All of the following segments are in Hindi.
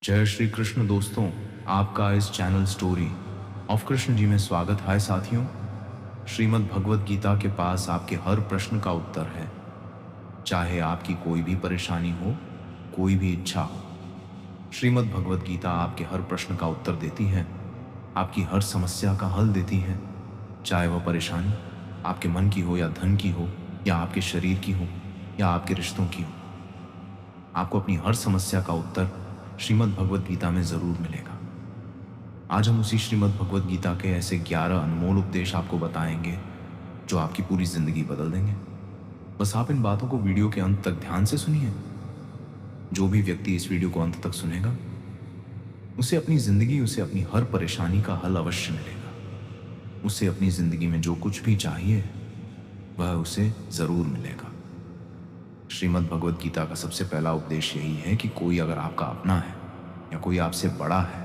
जय श्री कृष्ण दोस्तों, आपका इस channel story of Krishna ji में स्वागत है। साथियों, श्रीमद् भगवत गीता के पास आपके हर प्रश्न का उत्तर है। चाहे आपकी कोई भी परेशानी हो, कोई भी इच्छा हो, श्रीमद् भगवत गीता आपके हर प्रश्न का उत्तर देती है, आपकी हर समस्या का हल देती है। चाहे वह परेशानी आपके मन की हो या धन की हो, या आपके शरीर की हो या आपके रिश्तों की हो, आपको अपनी हर समस्या का उत्तर श्रीमद् भगवत गीता में जरूर मिलेगा। आज हम उसी श्रीमद् भगवत गीता के ऐसे 11 अनमोल उपदेश आपको बताएंगे जो आपकी पूरी जिंदगी बदल देंगे। बस आप इन बातों को वीडियो के अंत तक ध्यान से सुनिए। जो भी व्यक्ति इस वीडियो को अंत तक सुनेगा, उसे अपनी जिंदगी, उसे अपनी हर परेशानी का हल अवश्य मिलेगा। उसे अपनी जिंदगी में जो कुछ भी चाहिए वह उसे जरूर मिलेगा। श्रीमद् भगवत गीता का सबसे पहला उपदेश यही है कि कोई अगर आपका अपना है या कोई आपसे बड़ा है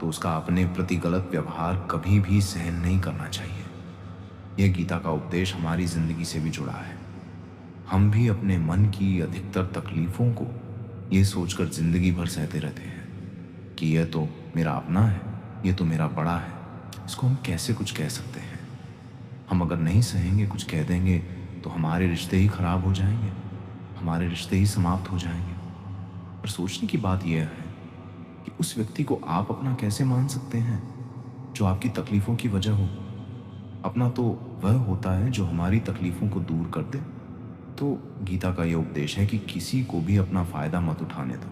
तो उसका अपने प्रति गलत व्यवहार कभी भी सहन नहीं करना चाहिए। यह गीता का उपदेश हमारी जिंदगी से भी जुड़ा है। हम भी अपने मन की अधिकतर तकलीफों को ये सोचकर जिंदगी भर सहते रहते हैं कि यह तो मेरा अपना है, यह तो मेरा बड़ा है, इसको हम कैसे कुछ कह सकते हैं। हम अगर नहीं सहेंगे, कुछ कह देंगे तो हमारे रिश्ते ही खराब हो जाएंगे, हमारे रिश्ते ही समाप्त हो जाएंगे। पर सोचने की बात यह है कि उस व्यक्ति को आप अपना कैसे मान सकते हैं जो आपकी तकलीफों की वजह हो। अपना तो वह होता है जो हमारी तकलीफों को दूर कर दे। तो गीता का यह उपदेश है कि किसी को भी अपना फायदा मत उठाने दो,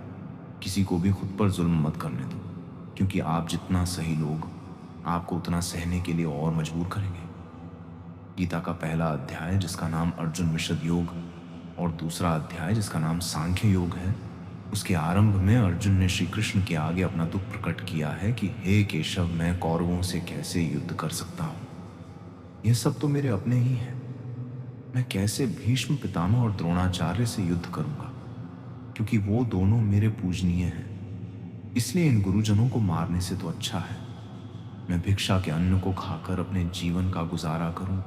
किसी को भी खुद पर जुल्म मत करने दो, क्योंकि आप जितना सही लोग आपको उतना सहने के लिए और मजबूर करेंगे। गीता का पहला अध्याय जिसका नाम अर्जुन विशद योग और दूसरा अध्याय जिसका नाम सांख्य योग है, उसके आरंभ में अर्जुन ने श्री कृष्ण के आगे अपना दुख प्रकट किया है कि हे केशव, मैं कौरवों से कैसे युद्ध कर सकता हूँ। यह सब तो मेरे अपने ही हैं। मैं कैसे भीष्म पितामह और द्रोणाचार्य से युद्ध करूंगा, क्योंकि वो दोनों मेरे पूजनीय हैं। इसलिए इन गुरुजनों को मारने से तो अच्छा है मैं भिक्षा के अन्न को खाकर अपने जीवन का गुजारा करूं।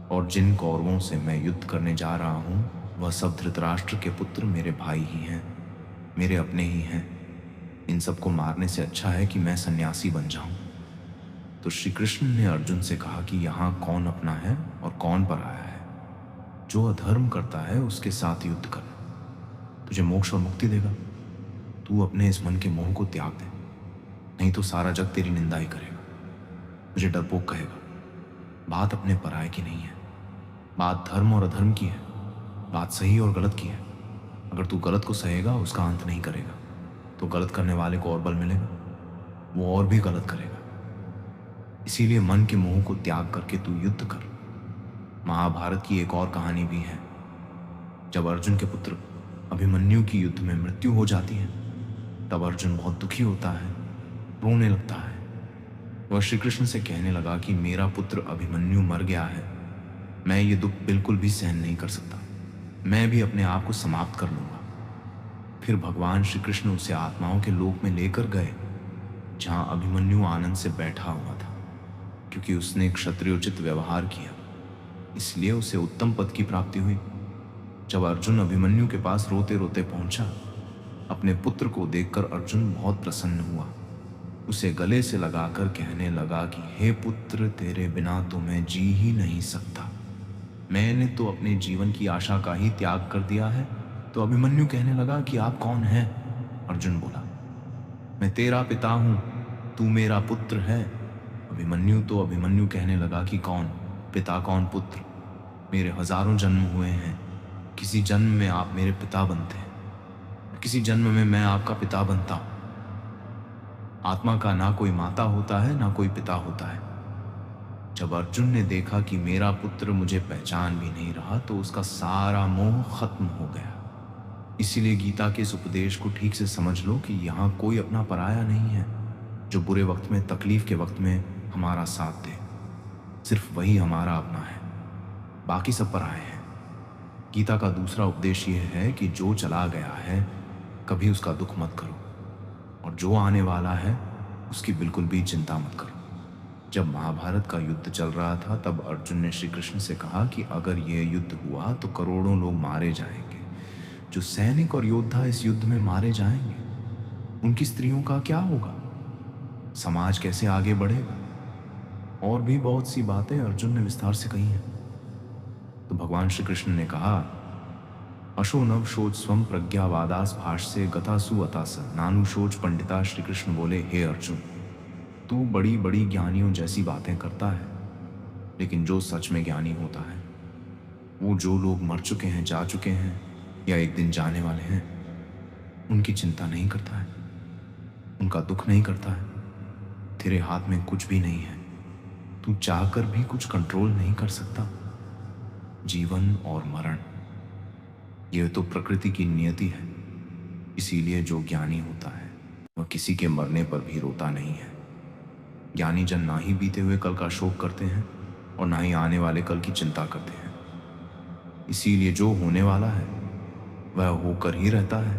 और जिन कौरवों से मैं युद्ध करने जा रहा हूं वह सब धृतराष्ट्र के पुत्र मेरे भाई ही हैं, मेरे अपने ही हैं। इन सबको मारने से अच्छा है कि मैं सन्यासी बन जाऊं। तो श्री कृष्ण ने अर्जुन से कहा कि यहाँ कौन अपना है और कौन पराया है। जो अधर्म करता है उसके साथ युद्ध कर, तुझे मोक्ष और मुक्ति देगा। तू अपने इस मन के मोह को त्याग दे, नहीं तो सारा जग तेरी निंदा ही करेगा, तुझे डरपोक कहेगा। बात अपने पराये की नहीं है, बात धर्म और अधर्म की है, बात सही और गलत की है। अगर तू गलत को सहेगा, उसका अंत नहीं करेगा, तो गलत करने वाले को और बल मिलेगा, वो और भी गलत करेगा। इसीलिए मन के मोह को त्याग करके तू युद्ध कर। महाभारत की एक और कहानी भी है। जब अर्जुन के पुत्र अभिमन्यु की युद्ध में मृत्यु हो जाती है, तब अर्जुन बहुत दुखी होता है, रोने लगता है। वह श्री कृष्ण से कहने लगा कि मेरा पुत्र अभिमन्यु मर गया है, मैं ये दुख बिल्कुल भी सहन नहीं कर सकता, मैं भी अपने आप को समाप्त कर लूंगा। फिर भगवान श्री कृष्ण उसे आत्माओं के लोक में लेकर गए, जहां अभिमन्यु आनंद से बैठा हुआ था। क्योंकि उसने क्षत्रियोचित व्यवहार किया, इसलिए उसे उत्तम पद की प्राप्ति हुई। जब अर्जुन अभिमन्यु के पास रोते रोते पहुंचा, अपने पुत्र को देखकर अर्जुन बहुत प्रसन्न हुआ। उसे गले से लगाकर कहने लगा कि हे पुत्र, तेरे बिना तो मैं जी ही नहीं सकता। मैंने तो अपने जीवन की आशा का ही त्याग कर दिया है। तो अभिमन्यु कहने लगा कि आप कौन हैं? अर्जुन बोला, मैं तेरा पिता हूं, तू मेरा पुत्र है। अभिमन्यु कहने लगा कि कौन पिता, कौन पुत्र? मेरे हजारों जन्म हुए हैं, किसी जन्म में आप मेरे पिता बनते हैं, किसी जन्म में मैं आपका पिता बनता हूं। आत्मा का ना कोई माता होता है ना कोई पिता होता है। जब अर्जुन ने देखा कि मेरा पुत्र मुझे पहचान भी नहीं रहा, तो उसका सारा मोह खत्म हो गया। इसीलिए गीता के इस उपदेश को ठीक से समझ लो कि यहाँ कोई अपना पराया नहीं है जो बुरे वक्त में, तकलीफ के वक्त में हमारा साथ दे। सिर्फ वही हमारा अपना है, बाकी सब पराये हैं। गीता का दूसरा उपदेश यह है कि जो चला गया है कभी उसका दुख मत करो, और जो आने वाला है उसकी बिल्कुल भी चिंता मत करो। जब महाभारत का युद्ध चल रहा था, तब अर्जुन ने श्री कृष्ण से कहा कि अगर यह युद्ध हुआ तो करोड़ों लोग मारे जाएंगे। जो सैनिक और योद्धा इस युद्ध में मारे जाएंगे उनकी स्त्रियों का क्या होगा? समाज कैसे आगे बढ़ेगा? और भी बहुत सी बातें अर्जुन ने विस्तार से कही हैं। तो भगवान श्री कृष्ण ने कहा, अशो नव शोच स्वम प्रज्ञावादास भाष्य गतासु अतास नानु शोच पंडिता। श्री कृष्ण बोले, हे अर्जुन, तू बड़ी बड़ी ज्ञानियों जैसी बातें करता है, लेकिन जो सच में ज्ञानी होता है वो जो लोग मर चुके हैं, जा चुके हैं या एक दिन जाने वाले हैं, उनकी चिंता नहीं करता है, उनका दुख नहीं करता है। तेरे हाथ में कुछ भी नहीं है, तू चाहकर भी कुछ कंट्रोल नहीं कर सकता। जीवन और मरण यह तो प्रकृति की नियति है। इसीलिए जो ज्ञानी होता है वह किसी के मरने पर भी रोता नहीं है। ज्ञानी जन ना ही बीते हुए कल का शोक करते हैं और ना ही आने वाले कल की चिंता करते हैं। इसीलिए जो होने वाला है वह होकर ही रहता है,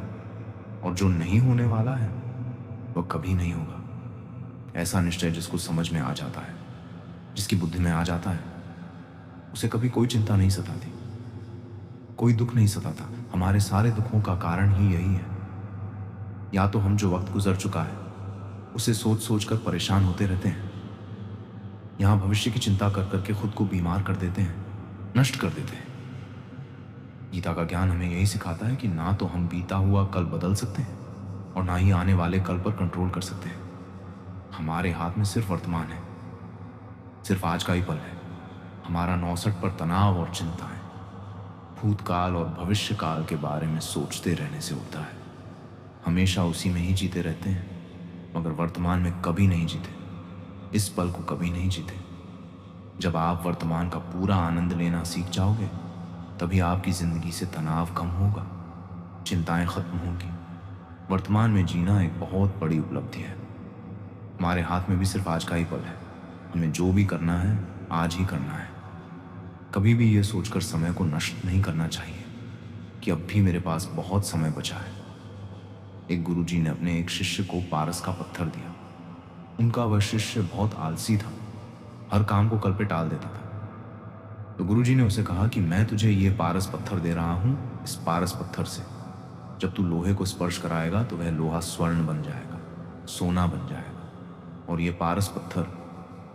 और जो नहीं होने वाला है वह कभी नहीं होगा। ऐसा निश्चय जिसको समझ में आ जाता है, जिसकी बुद्धि में आ जाता है, उसे कभी कोई चिंता नहीं सताती, कोई दुख नहीं सताता। हमारे सारे दुखों का कारण ही यही है। या तो हम जो वक्त गुजर चुका है उसे सोच सोच कर परेशान होते रहते हैं, यहाँ भविष्य की चिंता कर करके खुद को बीमार कर देते हैं, नष्ट कर देते हैं। गीता का ज्ञान हमें यही सिखाता है कि ना तो हम बीता हुआ कल बदल सकते हैं और ना ही आने वाले कल पर कंट्रोल कर सकते हैं। हमारे हाथ में सिर्फ वर्तमान है, सिर्फ आज का ही पल है। हमारा 69 पर तनाव और चिंता है। भूतकाल और भविष्य काल के बारे में सोचते रहने से होता है। हमेशा उसी में ही जीते रहते हैं, मगर वर्तमान में कभी नहीं जीते, इस पल को कभी नहीं जीते। जब आप वर्तमान का पूरा आनंद लेना सीख जाओगे, तभी आपकी जिंदगी से तनाव कम होगा, चिंताएं खत्म होंगी। वर्तमान में जीना एक बहुत बड़ी उपलब्धि है। हमारे हाथ में भी सिर्फ आज का ही पल है। हमें जो भी करना है आज ही करना है। कभी भी यह सोचकर समय को नष्ट नहीं करना चाहिए कि अब भी मेरे पास बहुत समय बचा है। एक गुरुजी ने अपने एक शिष्य को पारस का पत्थर दिया। उनका वह शिष्य बहुत आलसी था, हर काम को कल पे टाल देता था। तो गुरुजी ने उसे कहा कि मैं तुझे ये पारस पत्थर दे रहा हूँ। इस पारस पत्थर से जब तू लोहे को स्पर्श कराएगा तो वह लोहा स्वर्ण बन जाएगा, सोना बन जाएगा। और ये पारस पत्थर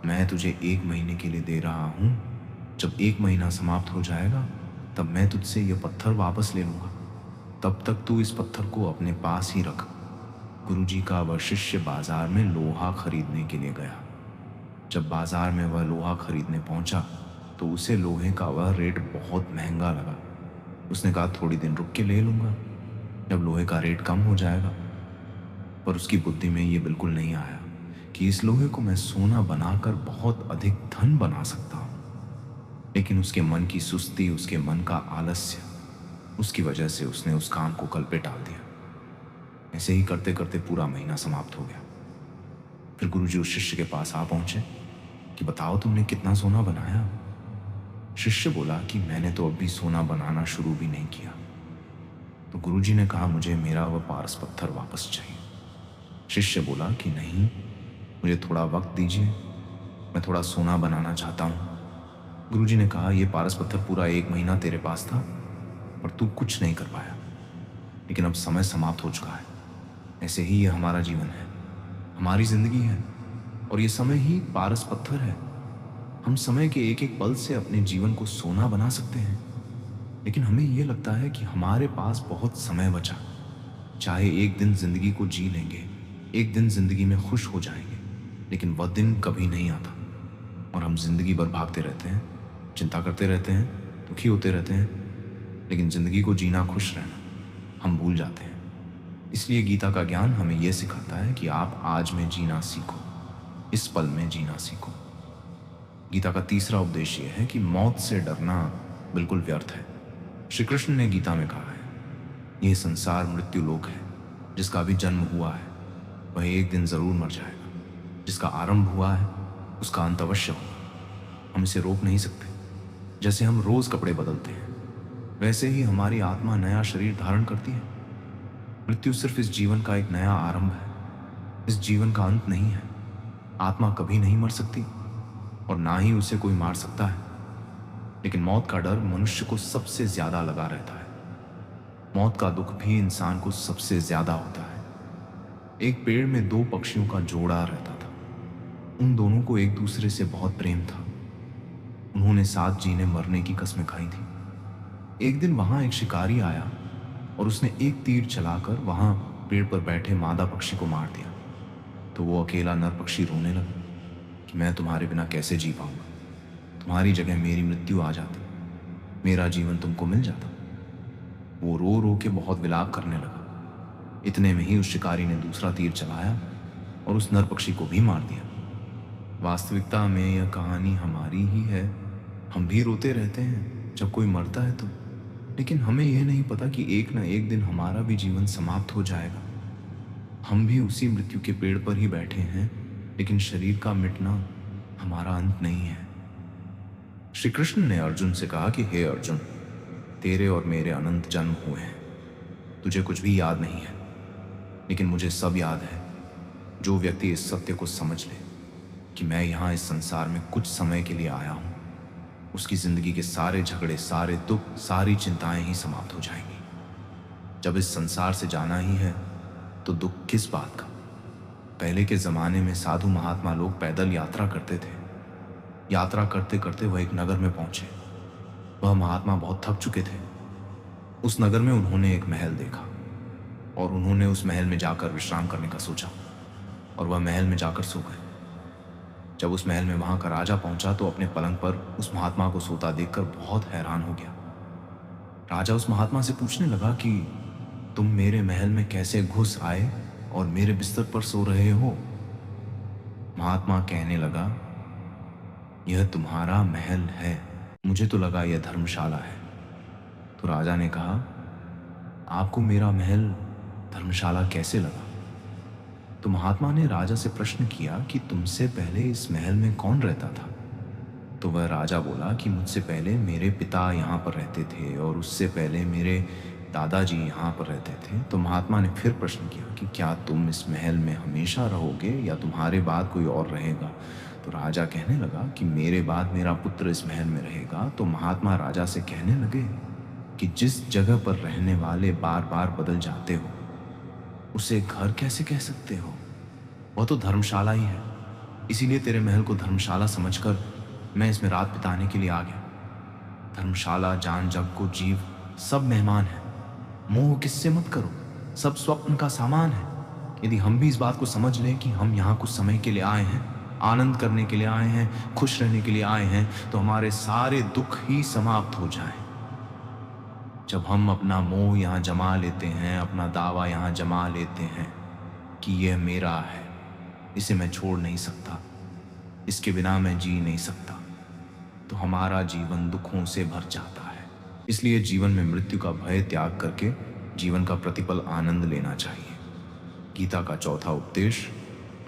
मैं तुझे 1 महीने के लिए दे रहा हूँ। जब 1 महीना समाप्त हो जाएगा तब मैं तुझसे ये पत्थर वापस ले लूँगा। तब तक तू इस पत्थर को अपने पास ही रख। गुरुजी का वह शिष्य बाजार में लोहा खरीदने के लिए गया। जब बाजार में वह लोहा खरीदने पहुंचा तो उसे लोहे का वह रेट बहुत महंगा लगा। उसने कहा, थोड़ी दिन रुक के ले लूँगा जब लोहे का रेट कम हो जाएगा। पर उसकी बुद्धि में ये बिल्कुल नहीं आया कि इस लोहे को मैं सोना बनाकर बहुत अधिक धन बना सकता हूँ। लेकिन उसके मन की सुस्ती, उसके मन का आलस्य, उसकी वजह से उसने उस काम को कल पे टाल दिया। ऐसे ही करते करते पूरा महीना समाप्त हो गया। फिर गुरुजी उस शिष्य के पास आ पहुंचे कि बताओ तुमने कितना सोना बनाया। शिष्य बोला कि मैंने तो अभी सोना बनाना शुरू भी नहीं किया। तो गुरुजी ने कहा, मुझे मेरा वह पारस पत्थर वापस चाहिए। शिष्य बोला कि नहीं, मुझे थोड़ा वक्त दीजिए, मैं थोड़ा सोना बनाना चाहता हूँ। गुरुजी ने कहा, यह पारस पत्थर पूरा 1 महीना तेरे पास था और तू कुछ नहीं कर पाया, लेकिन अब समय समाप्त हो चुका है। ऐसे ही यह हमारा जीवन है, हमारी जिंदगी है, और ये समय ही पारस पत्थर है। हम समय के एक एक पल से अपने जीवन को सोना बना सकते हैं। लेकिन हमें यह लगता है कि हमारे पास बहुत समय बचा, चाहे एक दिन जिंदगी को जी लेंगे, एक दिन जिंदगी में खुश हो जाएंगे, लेकिन वह दिन कभी नहीं आता और हम जिंदगी भर भागते रहते हैं, चिंता करते रहते हैं, दुखी होते रहते हैं। लेकिन जिंदगी को जीना, खुश रहना हम भूल जाते हैं। इसलिए गीता का ज्ञान हमें यह सिखाता है कि आप आज में जीना सीखो, इस पल में जीना सीखो। गीता का तीसरा उपदेश यह है कि मौत से डरना बिल्कुल व्यर्थ है। श्री कृष्ण ने गीता में कहा है, यह संसार मृत्यु लोक है, जिसका अभी जन्म हुआ है वह एक दिन जरूर मर जाएगा। जिसका आरंभ हुआ है उसका अंत अवश्य होगा। हम इसे रोक नहीं सकते। जैसे हम रोज कपड़े बदलते हैं, वैसे ही हमारी आत्मा नया शरीर धारण करती है। मृत्यु सिर्फ इस जीवन का एक नया आरंभ है, इस जीवन का अंत नहीं है। आत्मा कभी नहीं मर सकती और ना ही उसे कोई मार सकता है। लेकिन मौत का डर मनुष्य को सबसे ज्यादा लगा रहता है। मौत का दुख भी इंसान को सबसे ज्यादा होता है। एक पेड़ में दो पक्षियों का जोड़ा रहता था। उन दोनों को एक दूसरे से बहुत प्रेम था। उन्होंने साथ जीने मरने की कस्में खाई थी। एक दिन वहां एक शिकारी आया और उसने एक तीर चलाकर वहां पेड़ पर बैठे मादा पक्षी को मार दिया। तो वो अकेला नर पक्षी रोने लगा कि मैं तुम्हारे बिना कैसे जी पाऊंगा। तुम्हारी जगह मेरी मृत्यु आ जाती, मेरा जीवन तुमको मिल जाता। वो रो रो के बहुत विलाप करने लगा। इतने में ही उस शिकारी ने दूसरा तीर चलाया और उस नर पक्षी को भी मार दिया। वास्तविकता में यह कहानी हमारी ही है। हम भी रोते रहते हैं जब कोई मरता है तो, लेकिन हमें यह नहीं पता कि एक न एक दिन हमारा भी जीवन समाप्त हो जाएगा। हम भी उसी मृत्यु के पेड़ पर ही बैठे हैं, लेकिन शरीर का मिटना हमारा अंत नहीं है। श्री कृष्ण ने अर्जुन से कहा कि हे अर्जुन, तेरे और मेरे अनंत जन्म हुए हैं। तुझे कुछ भी याद नहीं है, लेकिन मुझे सब याद है। जो व्यक्ति इस सत्य को समझ ले कि मैं यहाँ इस संसार में कुछ समय के लिए आया हूँ, उसकी जिंदगी के सारे झगड़े, सारे दुख, सारी चिंताएं ही समाप्त हो जाएंगी। जब इस संसार से जाना ही है तो दुख किस बात का। पहले के जमाने में साधु महात्मा लोग पैदल यात्रा करते थे। यात्रा करते करते वह एक नगर में पहुंचे। वह महात्मा बहुत थक चुके थे। उस नगर में उन्होंने एक महल देखा और उन्होंने उस महल में जाकर विश्राम करने का सोचा और वह महल में जाकर सो गए। जब उस महल में वहां का राजा पहुंचा तो अपने पलंग पर उस महात्मा को सोता देखकर बहुत हैरान हो गया। राजा उस महात्मा से पूछने लगा कि तुम मेरे महल में कैसे घुस आए और मेरे बिस्तर पर सो रहे हो। महात्मा कहने लगा, यह तुम्हारा महल है, मुझे तो लगा यह धर्मशाला है। तो राजा ने कहा, आपको मेरा महल धर्मशाला कैसे लगा। तो महात्मा ने राजा से प्रश्न किया कि तुमसे पहले इस महल में कौन रहता था। तो वह राजा बोला कि मुझसे पहले मेरे पिता यहाँ पर रहते थे और उससे पहले मेरे दादाजी यहाँ पर रहते थे। तो महात्मा ने फिर प्रश्न किया कि क्या तुम इस महल में हमेशा रहोगे या तुम्हारे बाद कोई और रहेगा। तो राजा कहने लगा कि मेरे बाद मेरा पुत्र इस महल में रहेगा। तो महात्मा राजा से कहने लगे कि जिस जगह पर रहने वाले बार बार बदल जाते हो उसे घर कैसे कह सकते हो। वह तो धर्मशाला ही है, इसीलिए तेरे महल को धर्मशाला समझकर मैं इसमें रात बिताने के लिए आ गया। धर्मशाला, जान, जग को, जीव सब मेहमान है। मोह किससे मत करो, सब स्वप्न का सामान है। यदि हम भी इस बात को समझ लें कि हम यहाँ कुछ समय के लिए आए हैं, आनंद करने के लिए आए हैं, खुश रहने के लिए आए हैं, तो हमारे सारे दुख ही समाप्त हो जाएं। जब हम अपना मोह यहाँ जमा लेते हैं, अपना दावा यहाँ जमा लेते हैं कि यह मेरा है, इसे मैं छोड़ नहीं सकता, इसके बिना मैं जी नहीं सकता, तो हमारा जीवन दुखों से भर जाता है। इसलिए जीवन में मृत्यु का भय त्याग करके जीवन का प्रतिपल आनंद लेना चाहिए। गीता का चौथा उपदेश,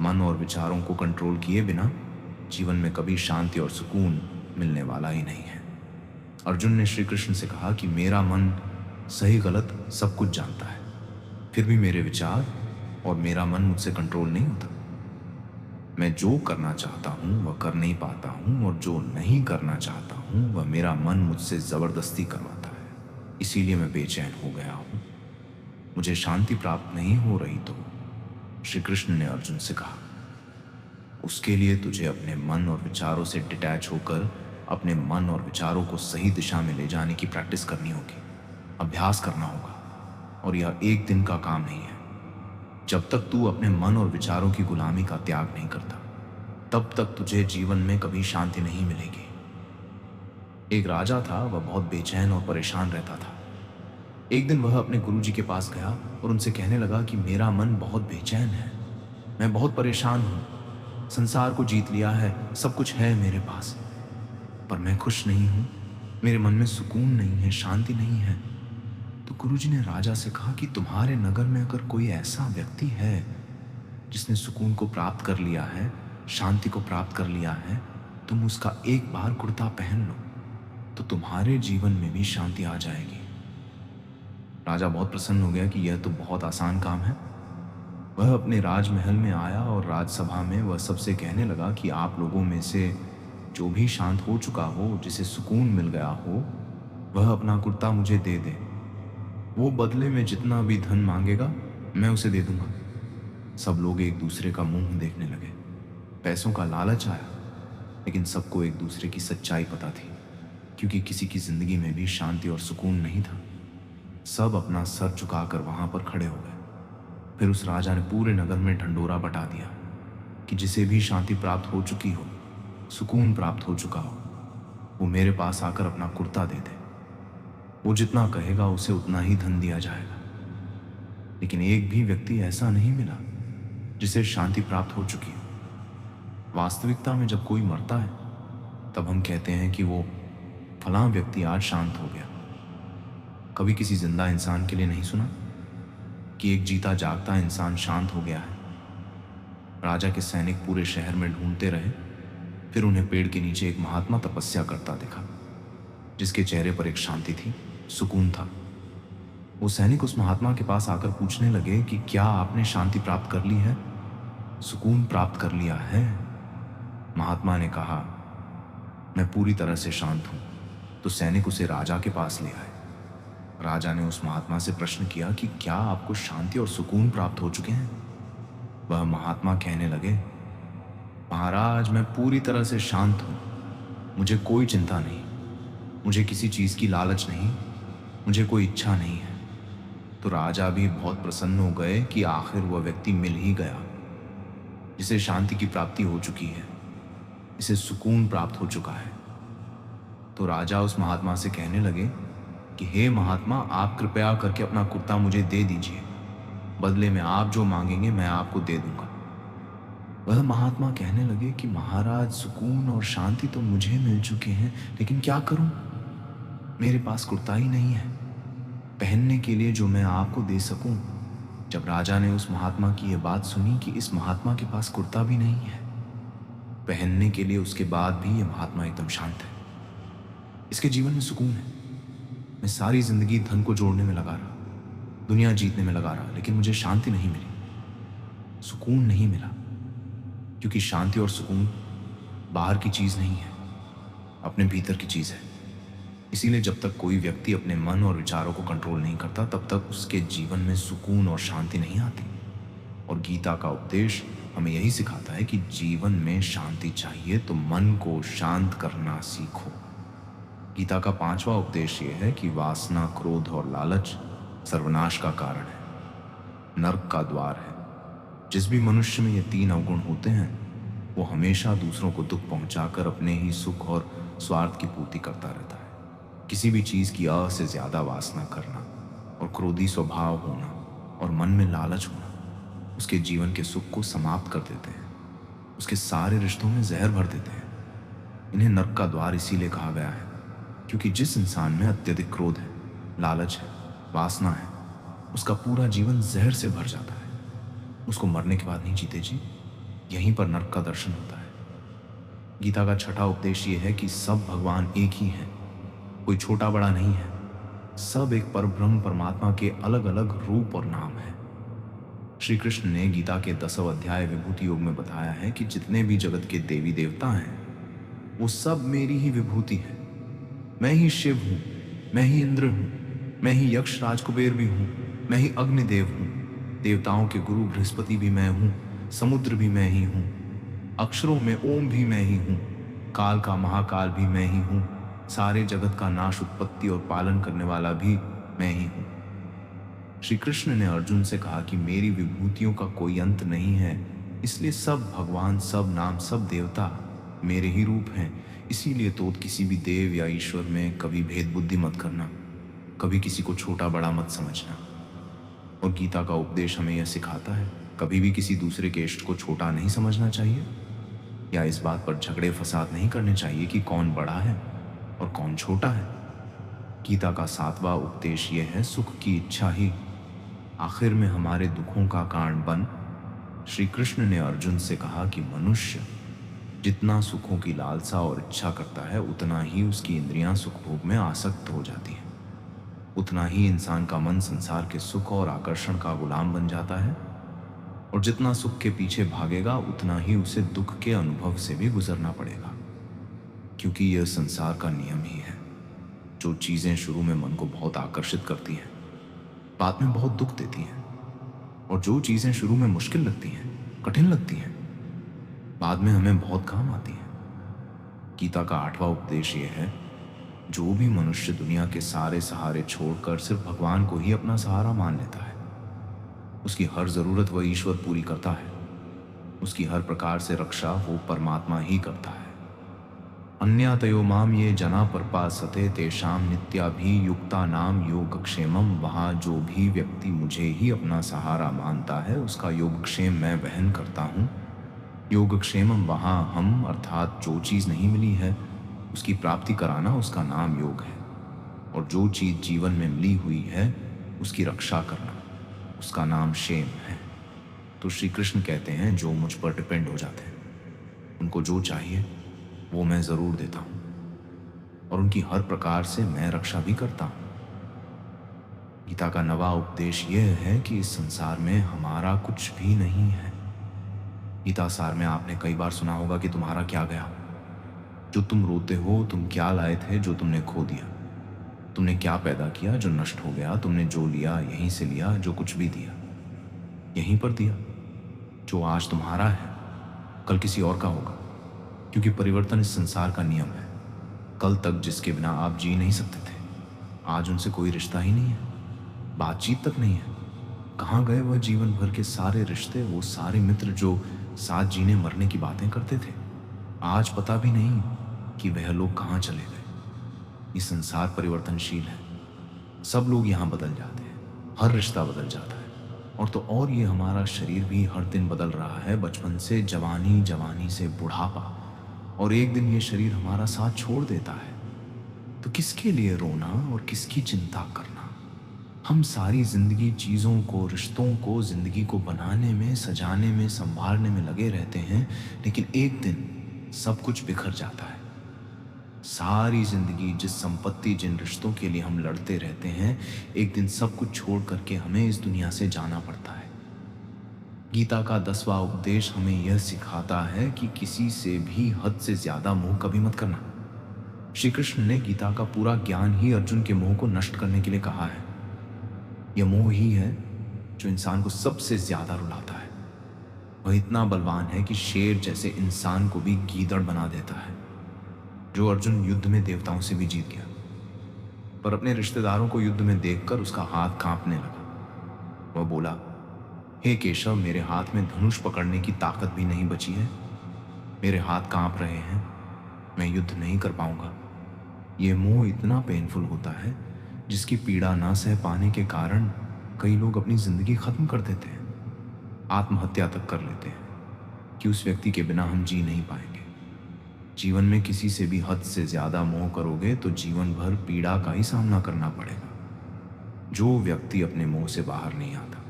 मन और विचारों को कंट्रोल किए बिना जीवन में कभी शांति और सुकून मिलने वाला ही नहीं है। अर्जुन ने श्री कृष्ण से कहा कि मेरा मन सही गलत सब कुछ जानता है, फिर भी मेरे विचार और मेरा मन मुझसे कंट्रोल नहीं होता। मैं जो करना चाहता हूँ वह कर नहीं पाता हूँ और जो नहीं करना चाहता हूँ वह मेरा मन मुझसे ज़बरदस्ती करवाता है। इसीलिए मैं बेचैन हो गया हूँ, मुझे शांति प्राप्त नहीं हो रही। तो श्री कृष्ण ने अर्जुन से कहा, उसके लिए तुझे अपने मन और विचारों से डिटैच होकर अपने मन और विचारों को सही दिशा में ले जाने की प्रैक्टिस करनी होगी, अभ्यास करना होगा। और यह एक दिन का काम नहीं है। जब तक तू अपने मन और विचारों की गुलामी का त्याग नहीं करता, तब तक तुझे जीवन में कभी शांति नहीं मिलेगी। एक राजा था, वह बहुत बेचैन और परेशान रहता था। एक दिन वह अपने गुरुजी के पास गया और उनसे कहने लगा कि मेरा मन बहुत बेचैन है, मैं बहुत परेशान हूँ, संसार को जीत लिया है, सब कुछ है मेरे पास, पर मैं खुश नहीं हूँ, मेरे मन में सुकून नहीं है, शांति नहीं है। तो गुरुजी ने राजा से कहा कि तुम्हारे नगर में अगर कोई ऐसा व्यक्ति है जिसने सुकून को प्राप्त कर लिया है, शांति को प्राप्त कर लिया है, तुम उसका एक बार कुर्ता पहन लो तो तुम्हारे जीवन में भी शांति आ जाएगी। राजा बहुत प्रसन्न हो गया कि यह तो बहुत आसान काम है। वह अपने राजमहल में आया और राजसभा में वह सबसे कहने लगा कि आप लोगों में से जो भी शांत हो चुका हो, जिसे सुकून मिल गया हो, वह अपना कुर्ता मुझे दे दे। वो बदले में जितना भी धन मांगेगा मैं उसे दे दूंगा। सब लोग एक दूसरे का मुंह देखने लगे। पैसों का लालच आया, लेकिन सबको एक दूसरे की सच्चाई पता थी, क्योंकि किसी की जिंदगी में भी शांति और सुकून नहीं था। सब अपना सर झुकाकर वहां पर खड़े हो गए। फिर उस राजा ने पूरे नगर में ढंढोरा बटा दिया कि जिसे भी शांति प्राप्त हो चुकी हो, सुकून प्राप्त हो चुका हो, वो मेरे पास आकर अपना कुर्ता दे दे। वो जितना कहेगा उसे उतना ही धन दिया जाएगा। लेकिन एक भी व्यक्ति ऐसा नहीं मिला जिसे शांति प्राप्त हो चुकी हो। वास्तविकता में जब कोई मरता है तब हम कहते हैं कि वो फलां व्यक्ति आज शांत हो गया। कभी किसी जिंदा इंसान के लिए नहीं सुना कि एक जीता जागता इंसान शांत हो गया है? राजा के सैनिक पूरे शहर में ढूंढते रहे, फिर उन्हें पेड़ के नीचे एक महात्मा तपस्या करता दिखा, जिसके चेहरे पर एक शांति थी, सुकून था। वो सैनिक उस महात्मा के पास आकर पूछने लगे कि क्या आपने शांति प्राप्त कर ली है, सुकून प्राप्त कर लिया है? महात्मा ने कहा, मैं पूरी तरह से शांत हूं। तो सैनिक उसे राजा के पास ले आए। राजा ने उस महात्मा से प्रश्न किया कि क्या आपको शांति और सुकून प्राप्त हो चुके हैं? वह महात्मा कहने लगे, महाराज, मैं पूरी तरह से शांत हूं। मुझे कोई चिंता नहीं, मुझे किसी चीज की लालच नहीं, मुझे कोई इच्छा नहीं है। तो राजा भी बहुत प्रसन्न हो गए कि आखिर वह व्यक्ति मिल ही गया जिसे शांति की प्राप्ति हो चुकी है, इसे सुकून प्राप्त हो चुका है। तो राजा उस महात्मा से कहने लगे कि हे महात्मा, आप कृपया करके अपना कुर्ता मुझे दे दीजिए, बदले में आप जो मांगेंगे मैं आपको दे दूंगा। वह महात्मा कहने लगे कि महाराज, सुकून और शांति तो मुझे मिल चुके हैं, लेकिन क्या करूं? मेरे पास कुर्ता ही नहीं है पहनने के लिए जो मैं आपको दे सकूं। जब राजा ने उस महात्मा की यह बात सुनी कि इस महात्मा के पास कुर्ता भी नहीं है पहनने के लिए, उसके बाद भी यह महात्मा एकदम शांत है, इसके जीवन में सुकून है। मैं सारी जिंदगी धन को जोड़ने में लगा रहा, दुनिया जीतने में लगा रहा, लेकिन मुझे शांति नहीं मिली, सुकून नहीं मिला। क्योंकि शांति और सुकून बाहर की चीज नहीं है, अपने भीतर की चीज है। इसीलिए जब तक कोई व्यक्ति अपने मन और विचारों को कंट्रोल नहीं करता, तब तक उसके जीवन में सुकून और शांति नहीं आती। और गीता का उपदेश हमें यही सिखाता है कि जीवन में शांति चाहिए तो मन को शांत करना सीखो। गीता का 5वां उपदेश ये है कि वासना, क्रोध और लालच सर्वनाश का कारण है, नरक का द्वार है। जिस भी मनुष्य में ये 3 अवगुण होते हैं, वो हमेशा दूसरों को दुख पहुंचाकर अपने ही सुख और स्वार्थ की पूर्ति करता रहता है। किसी भी चीज की से ज्यादा वासना करना और क्रोधी स्वभाव होना और मन में लालच होना उसके जीवन के सुख को समाप्त कर देते हैं, उसके सारे रिश्तों में जहर भर देते हैं। इन्हें नरक का द्वार इसीलिए कहा गया है क्योंकि जिस इंसान में अत्यधिक क्रोध है, लालच है, वासना है, उसका पूरा जीवन जहर से भर जाता है। उसको मरने के बाद नहीं जीते जी, यहीं पर नरक का दर्शन होता है। गीता का 6वां उपदेश ये है कि सब भगवान एक ही हैं, कोई छोटा बड़ा नहीं है। सब एक परब्रह्म परमात्मा के अलग अलग रूप और नाम है। श्री कृष्ण ने गीता के 10वें अध्याय विभूति योग में बताया है कि जितने भी जगत के देवी देवता हैं, वो सब मेरी ही विभूति है। मैं ही शिव हूं, मैं ही इंद्र हूं, मैं ही यक्ष राजकुबेर भी हूं, मैं ही अग्निदेव हूं, देवताओं के गुरु बृहस्पति भी मैं हूं, समुद्र भी मैं ही हूं, अक्षरों में ओम भी मैं ही हूं, काल का महाकाल भी मैं ही हूं, सारे जगत का नाश, उत्पत्ति और पालन करने वाला भी मैं ही हूं। श्री कृष्ण ने अर्जुन से कहा कि मेरी विभूतियों का कोई अंत नहीं है, इसलिए सब भगवान, सब नाम, सब देवता मेरे ही रूप हैं। इसीलिए तो किसी भी देव या ईश्वर में कभी भेद बुद्धि मत करना, कभी किसी को छोटा बड़ा मत समझना। और गीता का उपदेश हमें यह सिखाता है, कभी भी किसी दूसरे के इष्ट को छोटा नहीं समझना चाहिए या इस बात पर झगड़े फसाद नहीं करने चाहिए कि कौन बड़ा है और कौन छोटा है। गीता का 7वां उपदेश यह है, सुख की इच्छा ही आखिर में हमारे दुखों का कारण बन। श्री कृष्ण ने अर्जुन से कहा कि मनुष्य जितना सुखों की लालसा और इच्छा करता है, उतना ही उसकी इंद्रियां सुख भोग में आसक्त हो जाती हैं, उतना ही इंसान का मन संसार के सुख और आकर्षण का गुलाम बन जाता है। और जितना सुख के पीछे भागेगा, उतना ही उसे दुख के अनुभव से भी गुजरना पड़ेगा, क्योंकि यह संसार का नियम ही है। जो चीजें शुरू में मन को बहुत आकर्षित करती हैं, बाद में बहुत दुख देती हैं। और जो चीज़ें शुरू में मुश्किल लगती हैं, कठिन लगती हैं, बाद में हमें बहुत काम आती हैं। गीता का 8वां उपदेश ये है, जो भी मनुष्य दुनिया के सारे सहारे छोड़कर सिर्फ भगवान को ही अपना सहारा मान लेता है, उसकी हर ज़रूरत वह ईश्वर पूरी करता है। उसकी हर प्रकार से रक्षा वो परमात्मा ही करता है। अन्यातयो माम ये जना परपासते तेषाम नित्याभियुक्ता नाम योगक्षेमम। वहाँ जो भी व्यक्ति मुझे ही अपना सहारा मानता है, उसका योगक्षेम मैं वहन करता हूँ। योगक्षेमम, वहाँ हम अर्थात जो चीज़ नहीं मिली है उसकी प्राप्ति कराना, उसका नाम योग है। और जो चीज़ जीवन में मिली हुई है उसकी रक्षा करना, उसका नाम क्षेम है। तो श्री कृष्ण कहते हैं, जो मुझ पर डिपेंड हो जाते हैं, उनको जो चाहिए वो मैं ज़रूर देता हूँ और उनकी हर प्रकार से मैं रक्षा भी करता हूँ। गीता का 9वां उपदेश यह है कि इस संसार में हमारा कुछ भी नहीं है। गीता सार में आपने कई बार सुना होगा कि तुम्हारा क्या गया, जो तुम रोते हो, तुम क्या लाए थे जो तुमने खो दिया, तुमने क्या पैदा किया जो नष्ट हो गया, तुमने जो लिया यहीं से लिया, जो कुछ भी दिया यहीं पर दिया। जो आज तुम्हारा है कल किसी और का होगा, क्योंकि परिवर्तन इस संसार का नियम है। कल तक जिसके बिना आप जी नहीं सकते थे, आज उनसे कोई रिश्ता ही नहीं है, बातचीत तक नहीं है। कहाँ गए वह जीवन भर के सारे रिश्ते, वो सारे मित्र जो साथ जीने मरने की बातें करते थे? आज पता भी नहीं कि वह लोग कहाँ चले गए। ये संसार परिवर्तनशील है, सब लोग यहाँ बदल जाते हैं, हर रिश्ता बदल जाता है। और ये हमारा शरीर भी हर दिन बदल रहा है, बचपन से जवानी, जवानी से बुढ़ापा, और एक दिन ये शरीर हमारा साथ छोड़ देता है। तो किसके लिए रोना और किसकी चिंता करना? हम सारी जिंदगी चीज़ों को, रिश्तों को, जिंदगी को बनाने में, सजाने में, संभालने में लगे रहते हैं, लेकिन एक दिन सब कुछ बिखर जाता है। सारी जिंदगी जिस संपत्ति, जिन रिश्तों के लिए हम लड़ते रहते हैं, एक दिन सब कुछ छोड़ करके हमें इस दुनिया से जाना पड़ता है। गीता का 10वां उपदेश हमें यह सिखाता है कि किसी से भी हद से ज्यादा मोह कभी मत करना। श्री कृष्ण ने गीता का पूरा ज्ञान ही अर्जुन के मोह को नष्ट करने के लिए कहा है। यह मोह ही है जो इंसान को सबसे ज्यादा रुलाता है। वह इतना बलवान है कि शेर जैसे इंसान को भी गीदड़ बना देता है। जो अर्जुन युद्ध में देवताओं से भी जीत गया, पर अपने रिश्तेदारों को युद्ध में देखकर उसका हाथ कांपने लगा। वह बोला, हे केशव, मेरे हाथ में धनुष पकड़ने की ताकत भी नहीं बची है, मेरे हाथ कांप रहे हैं, मैं युद्ध नहीं कर पाऊंगा। ये मोह इतना पेनफुल होता है जिसकी पीड़ा ना सह पाने के कारण कई लोग अपनी जिंदगी खत्म कर देते हैं, आत्महत्या तक कर लेते हैं कि उस व्यक्ति के बिना हम जी नहीं पाएंगे। जीवन में किसी से भी हद से ज्यादा मोह करोगे तो जीवन भर पीड़ा का ही सामना करना पड़ेगा। जो व्यक्ति अपने मोह से बाहर नहीं आता,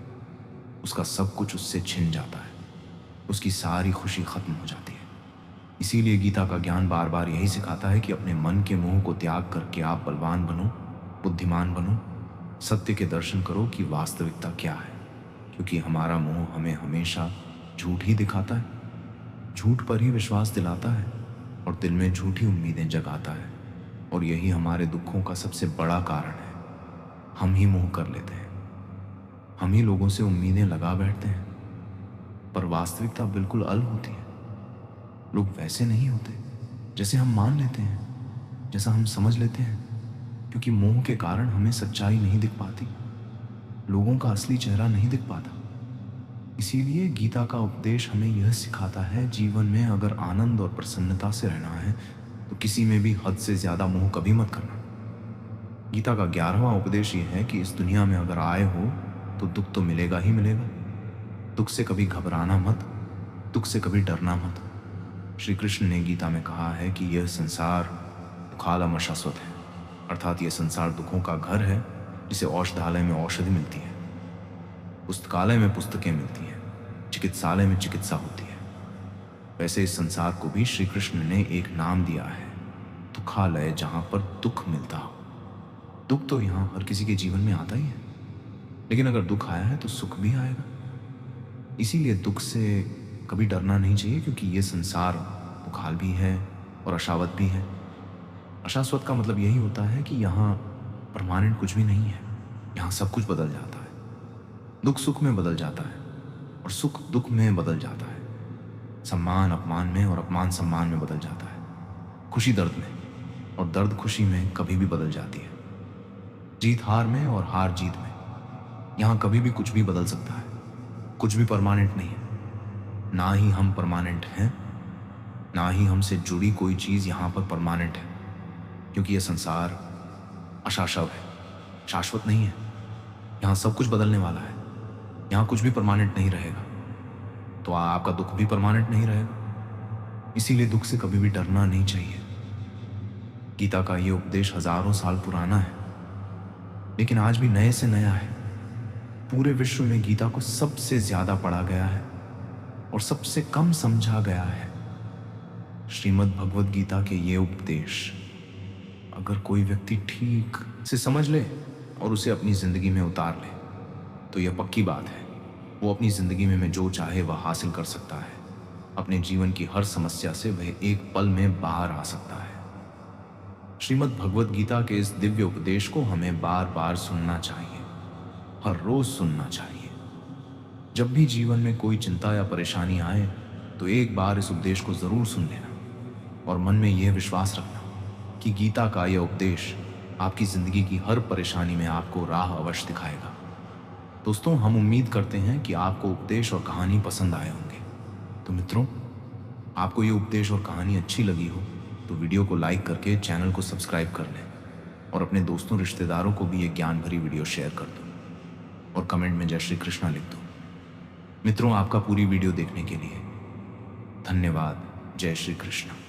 उसका सब कुछ उससे छिन जाता है, उसकी सारी खुशी खत्म हो जाती है। इसीलिए गीता का ज्ञान बार बार यही सिखाता है कि अपने मन के मोह को त्याग करके आप बलवान बनो, बुद्धिमान बनो, सत्य के दर्शन करो कि वास्तविकता क्या है। क्योंकि हमारा मोह हमें हमेशा झूठ ही दिखाता है, झूठ पर ही विश्वास दिलाता है और दिल में झूठी उम्मीदें जगाता है। और यही हमारे दुखों का सबसे बड़ा कारण है। हम ही मोह कर लेते हैं, हम ही लोगों से उम्मीदें लगा बैठते हैं, पर वास्तविकता बिल्कुल अलग होती है। लोग वैसे नहीं होते जैसे हम मान लेते हैं, जैसा हम समझ लेते हैं, क्योंकि मोह के कारण हमें सच्चाई नहीं दिख पाती, लोगों का असली चेहरा नहीं दिख पाता। इसीलिए गीता का उपदेश हमें यह सिखाता है, जीवन में अगर आनंद और प्रसन्नता से रहना है तो किसी में भी हद से ज्यादा मोह कभी मत करना। गीता का 11वां उपदेश यह है कि इस दुनिया में अगर आए हो तो दुख तो मिलेगा ही मिलेगा। दुख से कभी घबराना मत, दुख से कभी डरना मत। श्री कृष्ण ने गीता में कहा है कि यह संसार दुखालम शाश्वत है, अर्थात यह संसार दुखों का घर है, जिसे औषधालय में औषधि मिलती है, पुस्तकालय में पुस्तकें मिलती हैं, चिकित्सालय में चिकित्सा होती है। वैसे इस संसार को भी श्री कृष्ण ने एक नाम दिया है, दुखालय, जहां पर दुख मिलता हो। दुख तो यहाँ हर किसी के जीवन में आता ही है, लेकिन अगर दुख आया है तो सुख भी आएगा। इसीलिए दुख से कभी डरना नहीं चाहिए, क्योंकि ये संसार दुखाल भी है और अशावत भी है। अशाश्वत का मतलब यही होता है कि यहाँ परमानेंट कुछ भी नहीं है, यहाँ सब कुछ बदल जाता है। दुख सुख में बदल जाता है और सुख दुख में बदल जाता है। सम्मान अपमान में और अपमान सम्मान में बदल जाता है। खुशी दर्द में और दर्द खुशी में कभी भी बदल जाती है। जीत हार में और हार जीत में। यहाँ कभी भी कुछ भी बदल सकता है। कुछ भी परमानेंट नहीं है। ना ही हम परमानेंट हैं, ना ही हमसे जुड़ी कोई चीज़ यहाँ पर परमानेंट है, क्योंकि यह संसार अशाश्वत है, शाश्वत नहीं है। यहाँ सब कुछ बदलने वाला है। यहाँ कुछ भी परमानेंट नहीं रहेगा। तो आपका दुख भी परमानेंट नहीं रहेगा। इसीलिए दुख से कभी भी डरना नहीं चाहिए। गीता का ये उपदेश हजारों साल पुराना है, लेकिन आज भी नए से नया है। पूरे विश्व में गीता को सबसे ज्यादा पढ़ा गया है और सबसे कम समझा गया है। श्रीमद् भगवद गीता के ये उपदेश अगर कोई व्यक्ति ठीक से समझ ले और उसे अपनी जिंदगी में उतार ले, तो यह पक्की बात है, वो अपनी जिंदगी में जो चाहे वह हासिल कर सकता है। अपने जीवन की हर समस्या से वह एक पल में बाहर आ सकता है। श्रीमद् भगवद गीता के इस दिव्य उपदेश को हमें बार बार सुनना चाहिए, हर रोज सुनना चाहिए। जब भी जीवन में कोई चिंता या परेशानी आए तो एक बार इस उपदेश को जरूर सुन लेना और मन में यह विश्वास रखना कि गीता का यह उपदेश आपकी जिंदगी की हर परेशानी में आपको राह अवश्य दिखाएगा। दोस्तों, हम उम्मीद करते हैं कि आपको उपदेश और कहानी पसंद आए होंगे। तो मित्रों, आपको ये उपदेश और कहानी अच्छी लगी हो तो वीडियो को लाइक करके चैनल को सब्सक्राइब कर लें और अपने दोस्तों रिश्तेदारों को भी ये ज्ञान भरी वीडियो शेयर कर दो और कमेंट में जय श्री कृष्णा लिख दो। मित्रों, आपका पूरी वीडियो देखने के लिए धन्यवाद। जय श्री कृष्ण।